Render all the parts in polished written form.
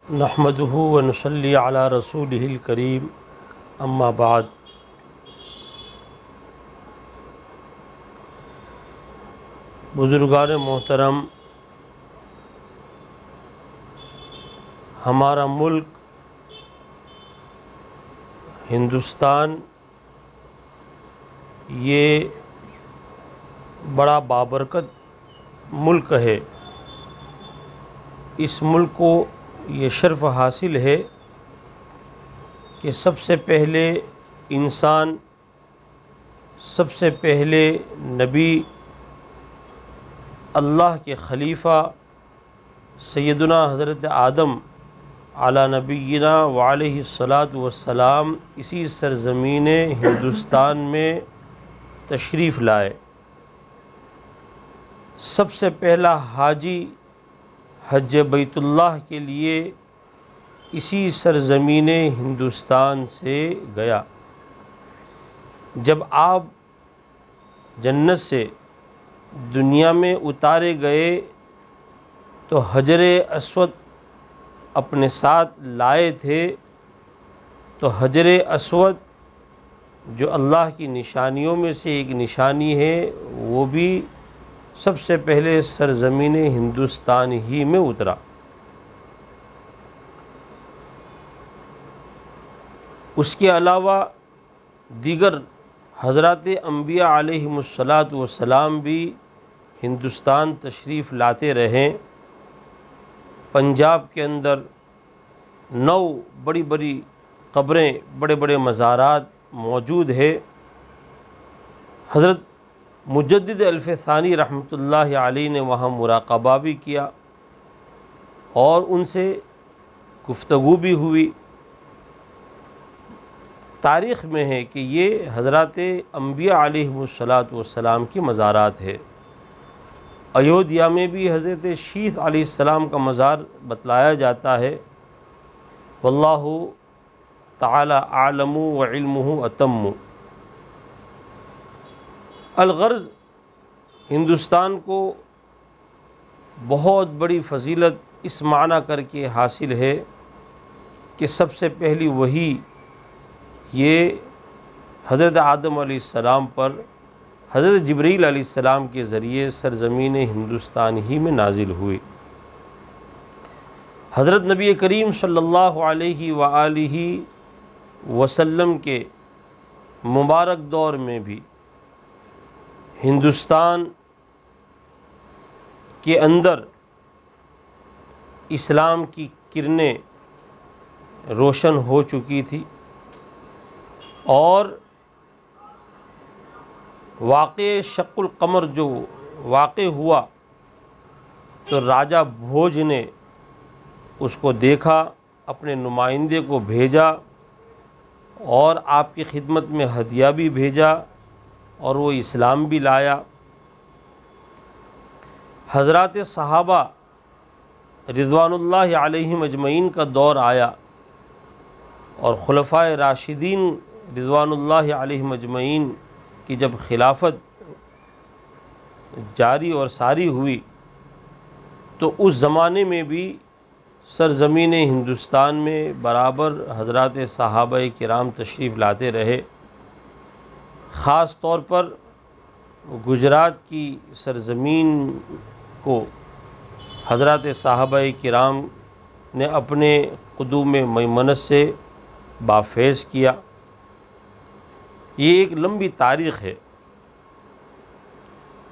نحمده ونصلي على رسوله الكريم اما بعد۔ بزرگان محترم، ہمارا ملک ہندوستان یہ بڑا بابرکت ملک ہے۔ اس ملک کو یہ شرف حاصل ہے کہ سب سے پہلے انسان، سب سے پہلے نبی، اللہ کے خلیفہ سیدنا حضرت آدم علی نبینا وعلیہ الصلاۃ والسلام اسی سرزمین ہندوستان میں تشریف لائے۔ سب سے پہلا حاجی حج بیت اللہ کے لیے اسی سرزمین ہندوستان سے گیا۔ جب آپ جنت سے دنیا میں اتارے گئے تو حجر اسود اپنے ساتھ لائے تھے، تو حجر اسود جو اللہ کی نشانیوں میں سے ایک نشانی ہے، وہ بھی سب سے پہلے سرزمین ہندوستان ہی میں اترا۔ اس کے علاوہ دیگر حضرات انبیاء علیہم الصلاۃ والسلام بھی ہندوستان تشریف لاتے رہے۔ پنجاب کے اندر 9 بڑی بڑی قبریں، بڑے بڑے مزارات موجود ہے۔ حضرت مجدد الف ثانی رحمۃ اللہ علیہ نے وہاں مراقبہ بھی کیا اور ان سے گفتگو بھی ہوئی۔ تاریخ میں ہے کہ یہ حضرات انبیاء علیہم الصلاۃ والسلام کی مزارات ہے۔ ایودھیا میں بھی حضرت شیث علیہ السلام کا مزار بتلایا جاتا ہے۔ واللہ تعالی اعلم وعلمہ اتم۔ الغرض ہندوستان کو بہت بڑی فضیلت اس معنی کر کے حاصل ہے کہ سب سے پہلی وحی یہ حضرت آدم علیہ السلام پر حضرت جبریل علیہ السلام کے ذریعے سرزمین ہندوستان ہی میں نازل ہوئی۔ حضرت نبی کریم صلی اللہ علیہ وآلہ وسلم کے مبارک دور میں بھی ہندوستان کے اندر اسلام کی کرنیں روشن ہو چکی تھی، اور واقع شق القمر جو واقع ہوا تو راجہ بھوج نے اس کو دیکھا، اپنے نمائندے کو بھیجا اور آپ کی خدمت میں ہدیہ بھی بھیجا اور وہ اسلام بھی لایا۔ حضرات صحابہ رضوان اللہ علیہم اجمعین کا دور آیا اور خلفائے راشدین رضوان اللہ علیہم اجمعین کی جب خلافت جاری اور ساری ہوئی تو اس زمانے میں بھی سرزمین ہندوستان میں برابر حضرات صحابہ کرام تشریف لاتے رہے۔ خاص طور پر گجرات کی سرزمین کو حضرات صحابہ کرام نے اپنے قدوم میمنت سے بافیض کیا۔ یہ ایک لمبی تاریخ ہے،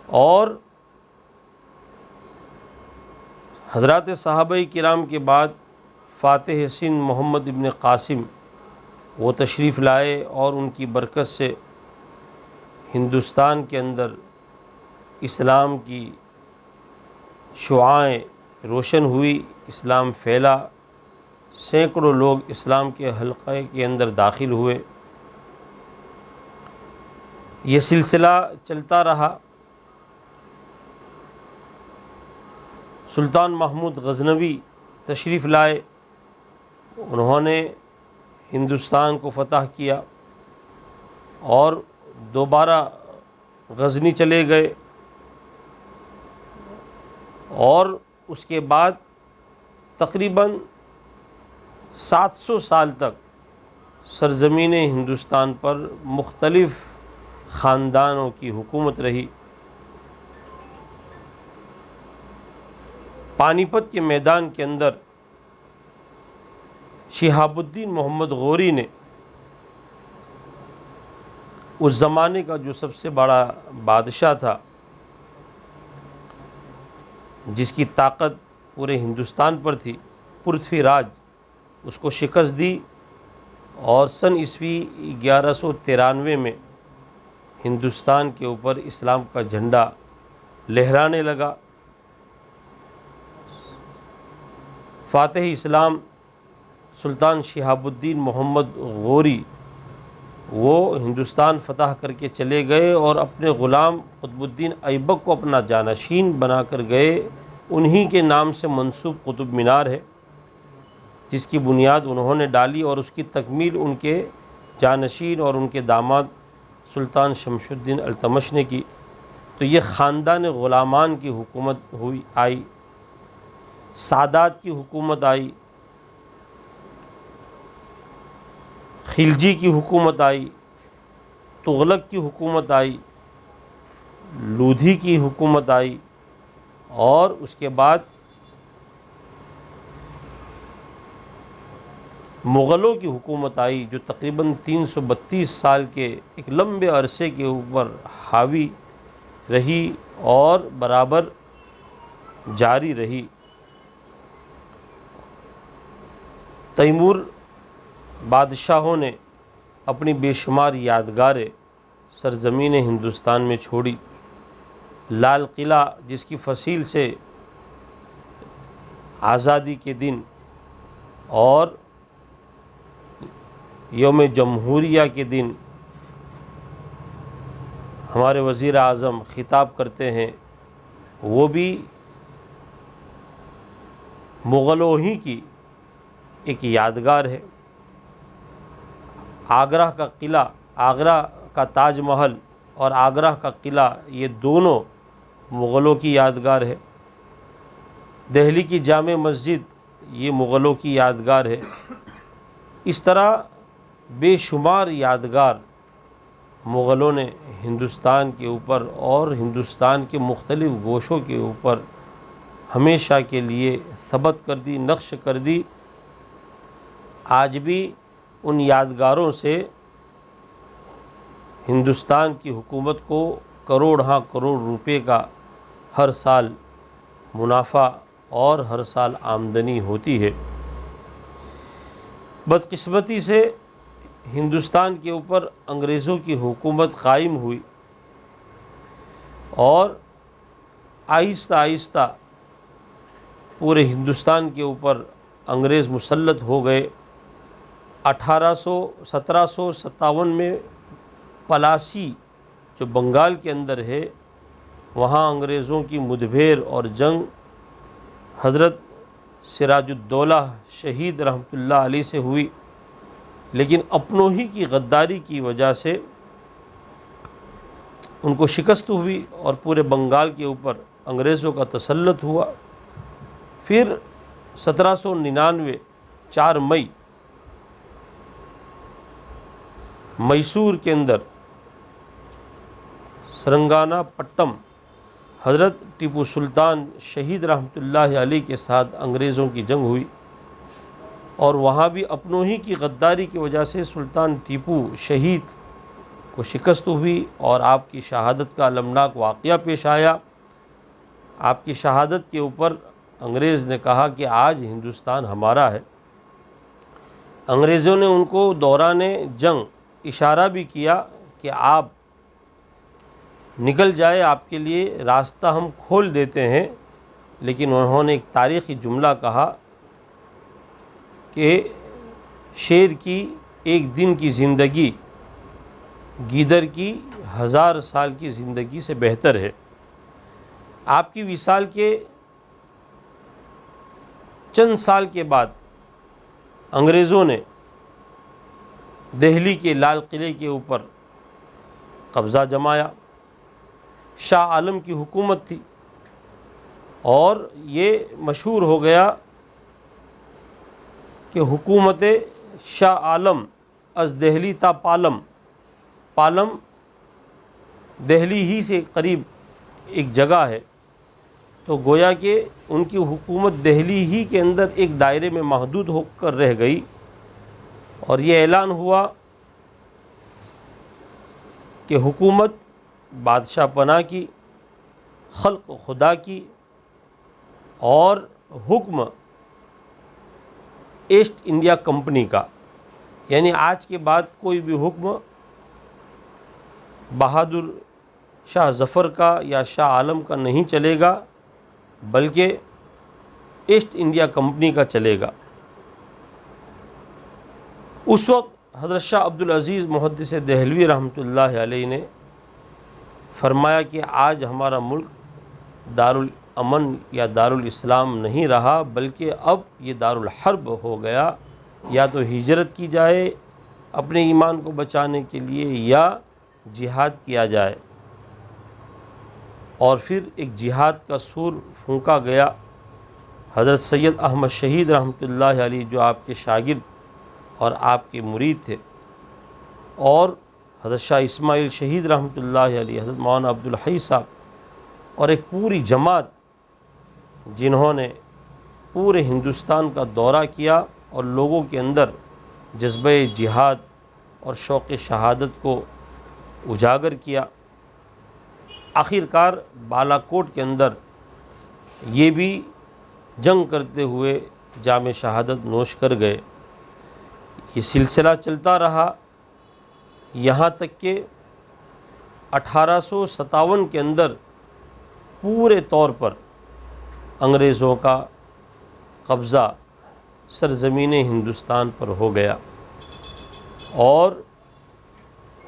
اور حضرات صحابہ کرام کے بعد فاتح سندھ محمد ابن قاسم وہ تشریف لائے، اور ان کی برکت سے ہندوستان کے اندر اسلام کی شعاعیں روشن ہوئی، اسلام پھیلا، سینکڑوں لوگ اسلام کے حلقے کے اندر داخل ہوئے۔ یہ سلسلہ چلتا رہا۔ سلطان محمود غزنوی تشریف لائے، انہوں نے ہندوستان کو فتح کیا اور دوبارہ غزنی چلے گئے، اور اس کے بعد تقریباً 700 سال تک سرزمین ہندوستان پر مختلف خاندانوں کی حکومت رہی۔ پانی پت کے میدان کے اندر شہاب الدین محمد غوری نے اس زمانے کا جو سب سے بڑا بادشاہ تھا، جس کی طاقت پورے ہندوستان پر تھی، پرتھوی راج، اس کو شکست دی اور سن عیسوی 1193 میں ہندوستان کے اوپر اسلام کا جھنڈا لہرانے لگا۔ فاتح اسلام سلطان شہاب الدین محمد غوری وہ ہندوستان فتح کر کے چلے گئے اور اپنے غلام قطب الدین ایبک کو اپنا جانشین بنا کر گئے۔ انہی کے نام سے منسوب قطب مینار ہے، جس کی بنیاد انہوں نے ڈالی اور اس کی تکمیل ان کے جانشین اور ان کے داماد سلطان شمس الدین التمش نے کی۔ تو یہ خاندان غلامان کی حکومت آئی، سادات کی حکومت آئی، خلجی کی حکومت آئی، تغلق کی حکومت آئی، لودھی کی حکومت آئی، اور اس کے بعد مغلوں کی حکومت آئی، جو تقریباً 332 سال کے ایک لمبے عرصے کے اوپر حاوی رہی اور برابر جاری رہی۔ تیمور بادشاہوں نے اپنی بے شمار یادگاریں سرزمین ہندوستان میں چھوڑی۔ لال قلعہ، جس کی فصیل سے آزادی کے دن اور یوم جمہوریہ کے دن ہمارے وزیر اعظم خطاب کرتے ہیں، وہ بھی مغلوں ہی کی ایک یادگار ہے۔ آگرہ کا قلعہ، آگرہ کا تاج محل اور آگرہ کا قلعہ، یہ دونوں مغلوں کی یادگار ہے۔ دہلی کی جامع مسجد یہ مغلوں کی یادگار ہے۔ اس طرح بے شمار یادگار مغلوں نے ہندوستان کے اوپر اور ہندوستان کے مختلف گوشوں کے اوپر ہمیشہ کے لیے ثبت کر دی، نقش کر دی۔ آج بھی ان یادگاروں سے ہندوستان کی حکومت کو کروڑ کروڑ روپے کا ہر سال منافع اور ہر سال آمدنی ہوتی ہے۔ بدقسمتی سے ہندوستان کے اوپر انگریزوں کی حکومت قائم ہوئی اور آہستہ آہستہ پورے ہندوستان کے اوپر انگریز مسلط ہو گئے۔ 1757 میں پلاسی جو بنگال کے اندر ہے، وہاں انگریزوں کی مدبھیر اور جنگ حضرت سراج الدولہ شہید رحمۃ اللہ علیہ سے ہوئی، لیکن اپنوں ہی کی غداری کی وجہ سے ان کو شکست ہوئی اور پورے بنگال کے اوپر انگریزوں کا تسلط ہوا۔ پھر 1799 4 مئی میسور کے اندر سرنگانہ پٹم حضرت ٹیپو سلطان شہید رحمۃ اللہ علیہ کے ساتھ انگریزوں کی جنگ ہوئی، اور وہاں بھی اپنوں ہی کی غداری کی وجہ سے سلطان ٹیپو شہید کو شکست ہوئی اور آپ کی شہادت کا المناک واقعہ پیش آیا۔ آپ کی شہادت کے اوپر انگریز نے کہا کہ آج ہندوستان ہمارا ہے۔ انگریزوں نے ان کو دوران جنگ اشارہ بھی کیا کہ آپ نکل جائے، آپ کے لیے راستہ ہم کھول دیتے ہیں، لیکن انہوں نے ایک تاریخی جملہ کہا کہ شیر کی ایک دن کی زندگی گیدڑ کی 1000 سال کی زندگی سے بہتر ہے۔ آپ کی وصال کے چند سال کے بعد انگریزوں نے دہلی کے لال قلعے کے اوپر قبضہ جمایا۔ شاہ عالم کی حکومت تھی اور یہ مشہور ہو گیا کہ حکومت شاہ عالم از دہلی تا پالم، پالم دہلی ہی سے قریب ایک جگہ ہے، تو گویا کہ ان کی حکومت دہلی ہی کے اندر ایک دائرے میں محدود ہو کر رہ گئی، اور یہ اعلان ہوا کہ حکومت بادشاہ پناہ کی، خلق خدا کی، اور حکم ایسٹ انڈیا کمپنی کا، یعنی آج کے بعد کوئی بھی حکم بہادر شاہ ظفر کا یا شاہ عالم کا نہیں چلے گا، بلکہ ایسٹ انڈیا کمپنی کا چلے گا۔ اس وقت حضرت شاہ عبدالعزیز محدث دہلوی رحمۃ اللہ علیہ نے فرمایا کہ آج ہمارا ملک دارالامن یا دارالاسلام نہیں رہا، بلکہ اب یہ دارالحرب ہو گیا، یا تو ہجرت کی جائے اپنے ایمان کو بچانے کے لیے یا جہاد کیا جائے۔ اور پھر ایک جہاد کا سور پھونکا گیا۔ حضرت سید احمد شہید رحمۃ اللہ علیہ جو آپ کے شاگرد اور آپ کے مرید تھے، اور حضرت شاہ اسماعیل شہید رحمۃ اللہ علیہ، حضرت مولانا عبدالحی صاحب، اور ایک پوری جماعت جنہوں نے پورے ہندوستان کا دورہ کیا اور لوگوں کے اندر جذبہ جہاد اور شوق شہادت کو اجاگر کیا۔ آخر کار بالا کوٹ کے اندر یہ بھی جنگ کرتے ہوئے جام شہادت نوش کر گئے۔ یہ سلسلہ چلتا رہا یہاں تک کہ 1857 کے اندر پورے طور پر انگریزوں کا قبضہ سرزمین ہندوستان پر ہو گیا، اور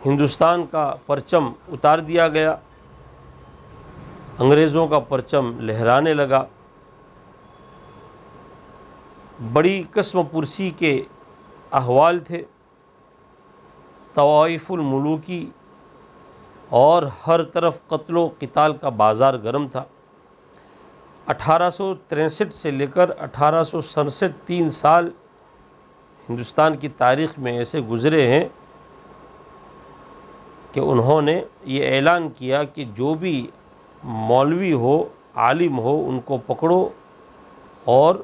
ہندوستان کا پرچم اتار دیا گیا، انگریزوں کا پرچم لہرانے لگا۔ بڑی قسم پرسی کے احوال تھے، طوائف الملوکی، اور ہر طرف قتل و قتال کا بازار گرم تھا۔ 1863 سے لے کر 1867 3 سال ہندوستان کی تاریخ میں ایسے گزرے ہیں کہ انہوں نے یہ اعلان کیا کہ جو بھی مولوی ہو، عالم ہو، ان کو پکڑو اور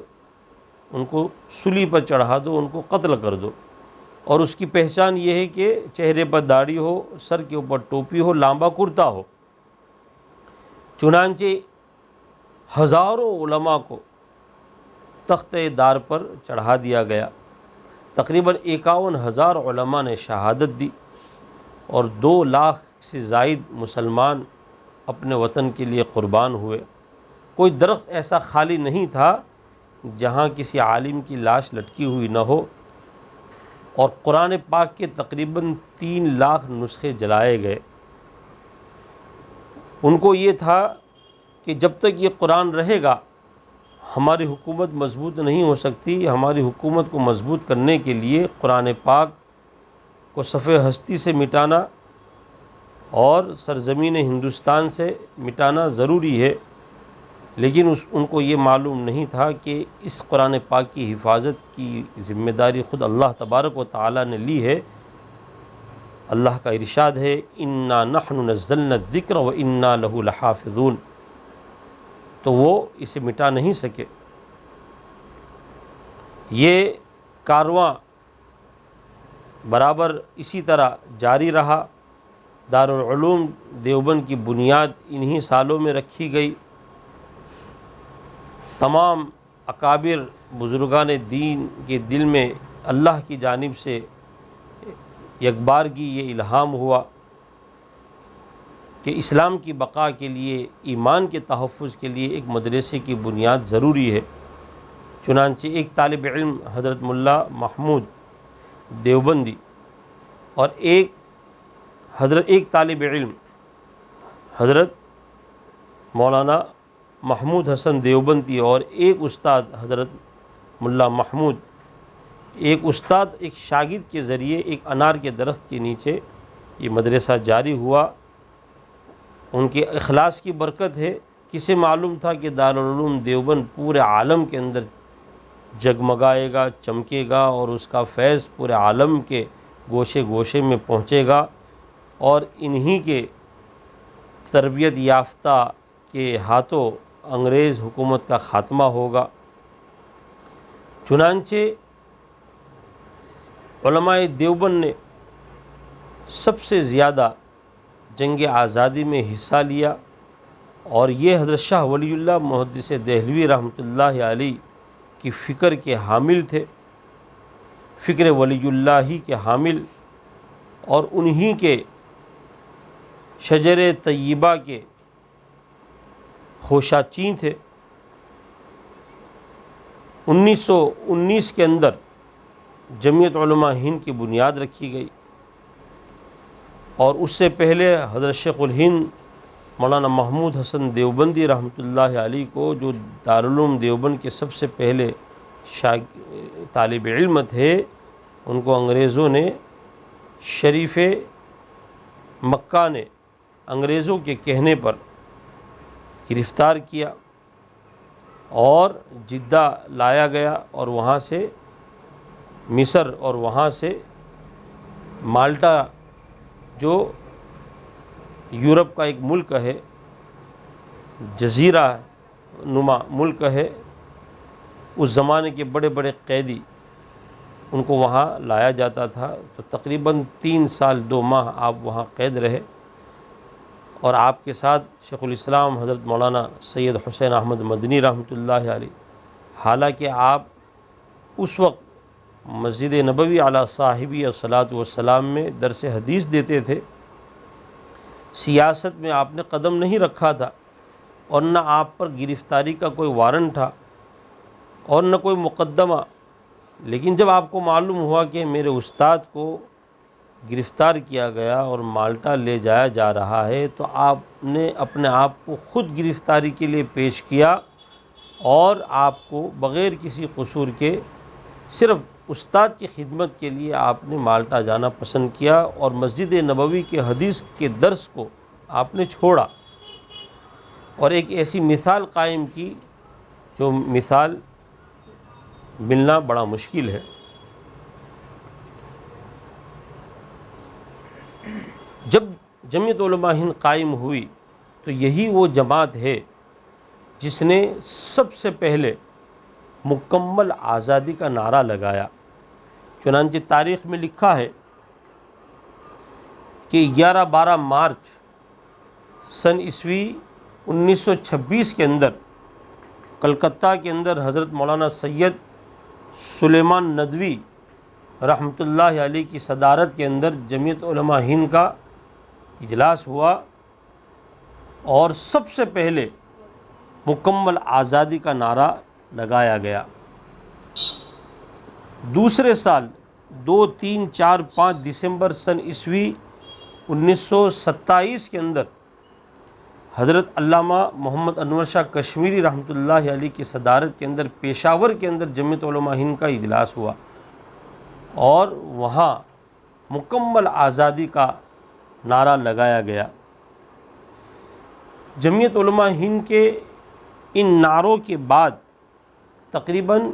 ان کو سولی پر چڑھا دو، ان کو قتل کر دو، اور اس کی پہچان یہ ہے کہ چہرے پر داڑھی ہو، سر کے اوپر ٹوپی ہو، لامبا کرتا ہو۔ چنانچہ ہزاروں علماء کو تختِ دار پر چڑھا دیا گیا۔ تقریباً 51,000 علماء نے شہادت دی، اور 2 لاکھ سے زائد مسلمان اپنے وطن کے لیے قربان ہوئے۔ کوئی درخت ایسا خالی نہیں تھا جہاں کسی عالم کی لاش لٹکی ہوئی نہ ہو، اور قرآن پاک کے تقریباً 3 لاکھ نسخے جلائے گئے۔ ان کو یہ تھا کہ جب تک یہ قرآن رہے گا ہماری حکومت مضبوط نہیں ہو سکتی۔ ہماری حکومت کو مضبوط کرنے کے لیے قرآن پاک کو صفحہ ہستی سے مٹانا اور سرزمین ہندوستان سے مٹانا ضروری ہے، لیکن ان کو یہ معلوم نہیں تھا کہ اس قرآن پاک کی حفاظت کی ذمہ داری خود اللہ تبارک و تعالی نے لی ہے۔ اللہ کا ارشاد ہے انا نحن نزلنا الذکر و انا لہ لحافظون، تو وہ اسے مٹا نہیں سکے۔ یہ کارواں برابر اسی طرح جاری رہا۔ دارالعلوم دیوبند کی بنیاد انہی سالوں میں رکھی گئی۔ تمام اکابر بزرگان دین کے دل میں اللہ کی جانب سے یکبارگی یہ الہام ہوا کہ اسلام کی بقا کے لیے، ایمان کے تحفظ کے لیے ایک مدرسے کی بنیاد ضروری ہے۔ چنانچہ ایک طالب علم حضرت ملا محمود دیوبندی اور ایک طالب علم حضرت مولانا محمود حسن دیوبندی اور ایک استاد حضرت ملا محمود، ایک استاد ایک شاگرد کے ذریعے ایک انار کے درخت کے نیچے یہ مدرسہ جاری ہوا۔ ان کے اخلاص کی برکت ہے۔ کسے معلوم تھا کہ دارالعلوم دیوبند پورے عالم کے اندر جگمگائے گا، چمکے گا اور اس کا فیض پورے عالم کے گوشے گوشے میں پہنچے گا، اور انہی کے تربیت یافتہ کے ہاتھوں انگریز حکومت کا خاتمہ ہوگا۔ چنانچہ علماء دیوبند نے سب سے زیادہ جنگ آزادی میں حصہ لیا، اور یہ حضرت شاہ ولی اللہ محدث دہلوی رحمۃ اللہ علیہ کی فکر کے حامل تھے، فکر ولی اللہ ہی کے حامل، اور انہی کے شجر طیبہ کے خوشاچین تھے۔ 1919 کے اندر جمعیت علماء ہند کی بنیاد رکھی گئی، اور اس سے پہلے حضرت شیخ الہند مولانا محمود حسن دیوبندی رحمۃ اللہ علیہ کو، جو دارالعلوم دیوبند کے سب سے پہلے طالب علم تھے، ان کو انگریزوں نے، شریف مکہ نے انگریزوں کے کہنے پر گرفتار کیا اور جدہ لایا گیا، اور وہاں سے مصر اور وہاں سے مالٹا جو یورپ کا ایک ملک ہے، جزیرہ نما ملک ہے، اس زمانے کے بڑے بڑے قیدی ان کو وہاں لایا جاتا تھا۔ تو تقریباً 3 سال 2 ماہ آپ وہاں قید رہے، اور آپ کے ساتھ شیخ الاسلام حضرت مولانا سید حسین احمد مدنی رحمۃ اللہ علیہ، حالانکہ آپ اس وقت مسجد نبوی علی صاحبی الصلاۃ والسلام میں درس حدیث دیتے تھے، سیاست میں آپ نے قدم نہیں رکھا تھا، اور نہ آپ پر گرفتاری کا کوئی وارنٹ تھا اور نہ کوئی مقدمہ، لیکن جب آپ کو معلوم ہوا کہ میرے استاد کو گرفتار کیا گیا اور مالٹا لے جایا جا رہا ہے، تو آپ نے اپنے آپ کو خود گرفتاری کے لیے پیش کیا، اور آپ کو بغیر کسی قصور کے صرف استاد کی خدمت کے لیے آپ نے مالٹا جانا پسند کیا، اور مسجد نبوی کے حدیث کے درس کو آپ نے چھوڑا، اور ایک ایسی مثال قائم کی جو مثال ملنا بڑا مشکل ہے۔ جب جمعیت علماء ہند قائم ہوئی تو یہی وہ جماعت ہے جس نے سب سے پہلے مکمل آزادی کا نعرہ لگایا۔ چنانچہ تاریخ میں لکھا ہے کہ 11-12 مارچ سن عیسوی 1926 کے اندر کلکتہ کے اندر حضرت مولانا سید سلیمان ندوی رحمۃ اللہ علیہ کی صدارت کے اندر جمعیت علماء ہند کا اجلاس ہوا، اور سب سے پہلے مکمل آزادی کا نعرہ لگایا گیا۔ دوسرے سال 2، 3، 4، 5 دسمبر سن عیسوی 1927 کے اندر حضرت علامہ محمد انور شاہ کشمیری رحمۃ اللہ علیہ کی صدارت کے اندر پشاور کے اندر جمعیت علماء ہند کا اجلاس ہوا، اور وہاں مکمل آزادی کا نعرہ لگایا گیا۔ جمعیت علماء ہند کے ان نعروں کے بعد تقریباً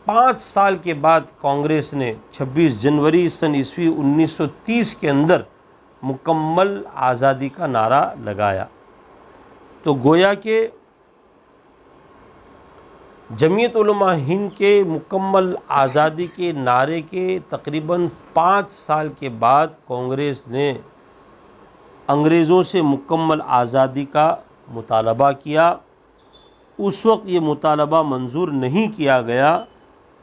5 سال کے بعد کانگریس نے 26 جنوری سن عیسوی 1930 کے اندر مکمل آزادی کا نعرہ لگایا۔ تو گویا کہ جمعیت علماء ہند کے مکمل آزادی کے نعرے کے تقریباً 5 سال کے بعد کانگریس نے انگریزوں سے مکمل آزادی کا مطالبہ کیا۔ اس وقت یہ مطالبہ منظور نہیں کیا گیا۔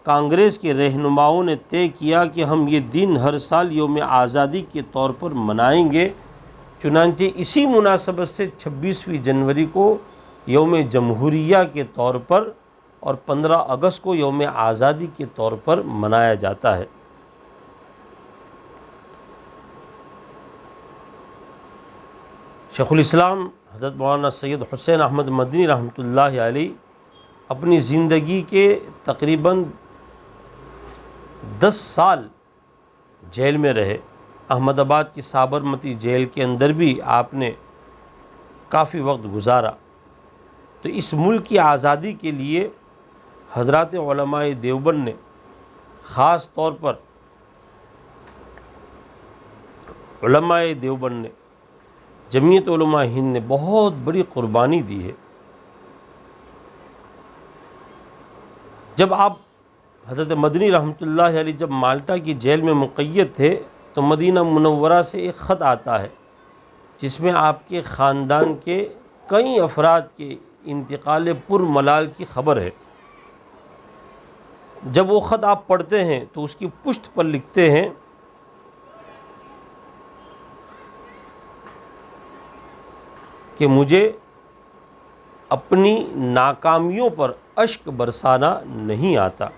کانگریس کے رہنماؤں نے طے کیا کہ ہم یہ دن ہر سال یوم آزادی کے طور پر منائیں گے، چنانچہ اسی مناسبت سے 26 جنوری کو یوم جمہوریہ کے طور پر اور 15 اگست کو یوم آزادی کے طور پر منایا جاتا ہے۔ شیخ الاسلام حضرت مولانا سید حسین احمد مدنی رحمۃ اللہ علیہ اپنی زندگی کے تقریباً 10 سال جیل میں رہے۔ احمد آباد کی سابرمتی جیل کے اندر بھی آپ نے کافی وقت گزارا۔ تو اس ملک کی آزادی کے لیے حضرات علماء دیوبند نے خاص طور پر علماء دیوبند نے، جمعیت علماء ہند نے بہت بڑی قربانی دی ہے۔ جب آپ حضرت مدنی رحمۃ اللہ علیہ جب مالٹا کی جیل میں مقید تھے تو مدینہ منورہ سے ایک خط آتا ہے جس میں آپ کے خاندان کے کئی افراد کے انتقال پرملال کی خبر ہے۔ جب وہ خط آپ پڑھتے ہیں تو اس کی پشت پر لکھتے ہیں کہ مجھے اپنی ناکامیوں پر اشک برسانا نہیں آتا۔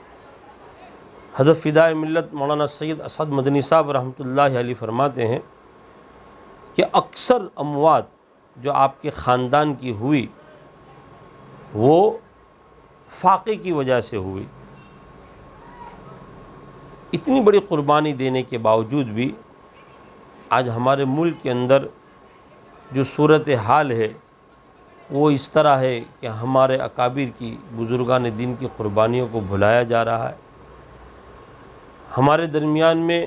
حضرت فدائے ملت مولانا سید اسد مدنی صاحب رحمۃ اللہ علیہ فرماتے ہیں کہ اکثر اموات جو آپ کے خاندان کی ہوئی وہ فاقے کی وجہ سے ہوئی۔ اتنی بڑی قربانی دینے کے باوجود بھی آج ہمارے ملک کے اندر جو صورتحال ہے وہ اس طرح ہے کہ ہمارے اکابر کی، بزرگان دین کی قربانیوں کو بھلایا جا رہا ہے۔ ہمارے درمیان میں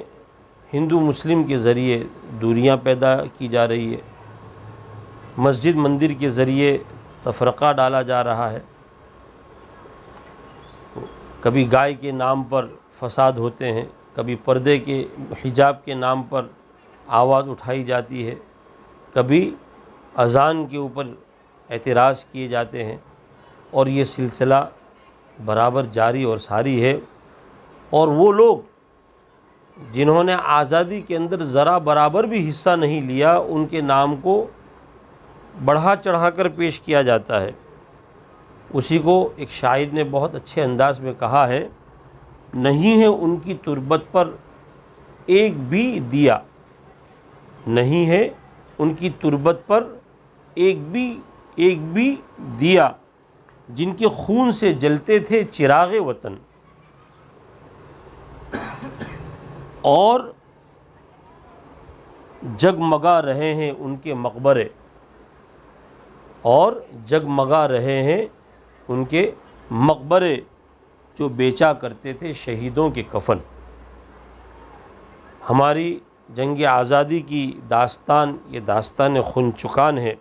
ہندو مسلم کے ذریعے دوریاں پیدا کی جا رہی ہے، مسجد مندر کے ذریعے تفرقہ ڈالا جا رہا ہے، کبھی گائے کے نام پر فساد ہوتے ہیں، کبھی پردے کے حجاب کے نام پر آواز اٹھائی جاتی ہے، کبھی اذان کے اوپر اعتراض کیے جاتے ہیں، اور یہ سلسلہ برابر جاری اور ساری ہے۔ اور وہ لوگ جنہوں نے آزادی کے اندر ذرا برابر بھی حصہ نہیں لیا ان کے نام کو بڑھا چڑھا کر پیش کیا جاتا ہے۔ اسی کو ایک شاعر نے بہت اچھے انداز میں کہا ہے، نہیں ہے ان کی تربت پر ایک بھی دیا، نہیں ہے ان کی تربت پر ایک بھی دیا، جن کے خون سے جلتے تھے چراغ وطن، اور جگمگا رہے ہیں ان کے مقبرے، اور جگمگا رہے ہیں ان کے مقبرے جو بیچا کرتے تھے شہیدوں کے کفن۔ ہماری جنگ آزادی کی داستان یہ داستان خون چکان ہے۔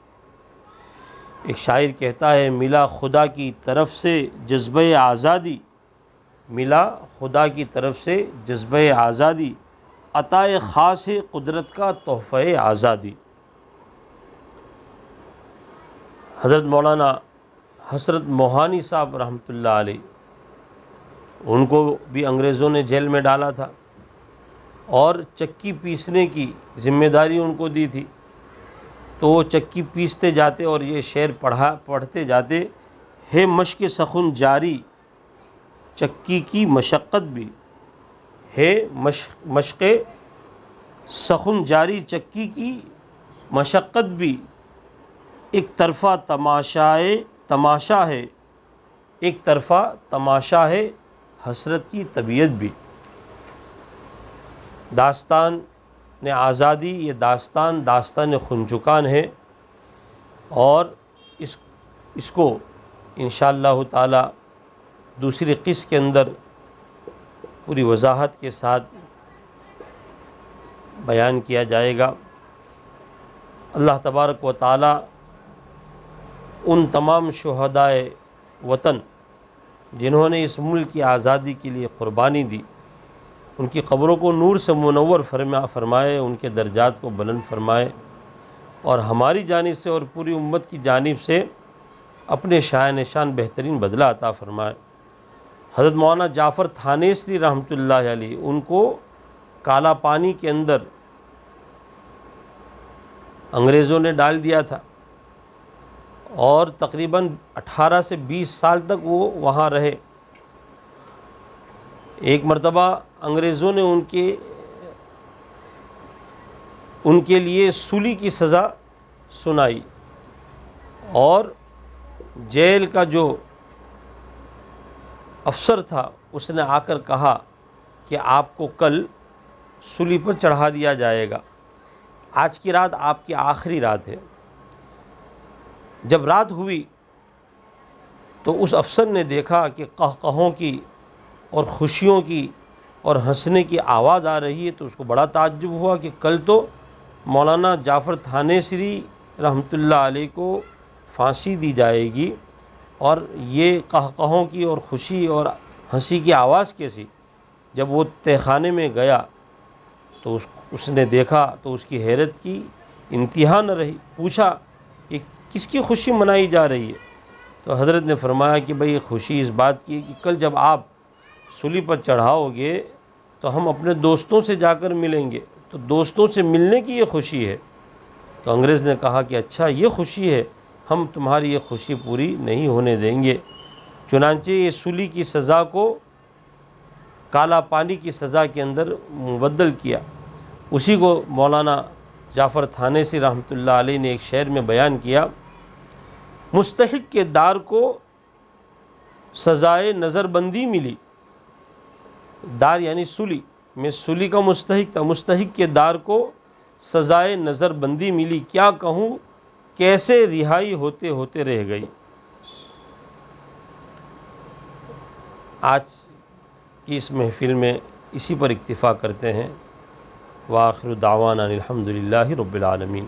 ایک شاعر کہتا ہے، ملا خدا کی طرف سے جذبہ آزادی، ملا خدا کی طرف سے جذبہ آزادی، عطائے خاص ہے قدرت کا تحفہ آزادی۔ حضرت مولانا حسرت موہانی صاحب رحمۃ اللہ علیہ، ان کو بھی انگریزوں نے جیل میں ڈالا تھا اور چکی پیسنے کی ذمہ داری ان کو دی تھی، تو وہ چکی پیستے جاتے اور یہ شعر پڑھتے جاتے، ہے مشق سخن جاری چکی کی مشقت بھی، ہے مشق سخن جاری چکی کی مشقت بھی، ایک طرفہ تماشا ہے، ایک طرفہ تماشا ہے حسرت کی طبیعت بھی۔ داستان آزادی یہ داستان خون چکان ہے، اور اس کو انشاءاللہ تعالی دوسری قسط کے اندر پوری وضاحت کے ساتھ بیان کیا جائے گا۔ اللہ تبارک و تعالی ان تمام شہدائے وطن جنہوں نے اس ملک کی آزادی کے لیے قربانی دی، ان کی قبروں کو نور سے منور فرمائے، ان کے درجات کو بلند فرمائے، اور ہماری جانب سے اور پوری امت کی جانب سے اپنے شایان نشان بہترین بدلہ عطا فرمائے۔ حضرت مولانا جعفر تھانیسری رحمۃ اللہ علیہ، ان کو کالا پانی کے اندر انگریزوں نے ڈال دیا تھا، اور تقریباً 18 سے 20 سال تک وہ وہاں رہے۔ ایک مرتبہ انگریزوں نے ان کے لیے سولی کی سزا سنائی، اور جیل کا جو افسر تھا اس نے آ کر کہا کہ آپ کو کل سولی پر چڑھا دیا جائے گا، آج کی رات آپ کی آخری رات ہے۔ جب رات ہوئی تو اس افسر نے دیکھا کہ قہقہوں کی اور خوشیوں کی اور ہنسنے کی آواز آ رہی ہے، تو اس کو بڑا تعجب ہوا کہ کل تو مولانا جعفر تھانیسری رحمۃ اللہ علیہ کو پھانسی دی جائے گی، اور یہ قہقہوں کی اور خوشی اور ہنسی کی آواز کیسی؟ جب وہ تہہ خانے میں گیا تو اس نے دیکھا تو اس کی حیرت کی انتہا نہ رہی۔ پوچھا کہ کس کی خوشی منائی جا رہی ہے؟ تو حضرت نے فرمایا کہ بھئی خوشی اس بات کی کہ کل جب آپ سولی پر چڑھاؤ گے تو ہم اپنے دوستوں سے جا کر ملیں گے، تو دوستوں سے ملنے کی یہ خوشی ہے۔ تو انگریز نے کہا کہ اچھا یہ خوشی ہے، ہم تمہاری یہ خوشی پوری نہیں ہونے دیں گے۔ چنانچہ یہ سولی کی سزا کو کالا پانی کی سزا کے اندر مبدل کیا۔ اسی کو مولانا جعفر تھانیسی رحمۃ اللہ علیہ نے ایک شعر میں بیان کیا، مستحق کے دار کو سزائے نظر بندی ملی۔ دار یعنی سولی، میں سولی کا مستحق تھا، مستحق کے دار کو سزائے نظر بندی ملی، کیا کہوں کیسے رہائی ہوتے ہوتے رہ گئی۔ آج کی اس محفل میں اسی پر اکتفا کرتے ہیں۔ وآخر دعوانا الحمد للہ رب العالمین۔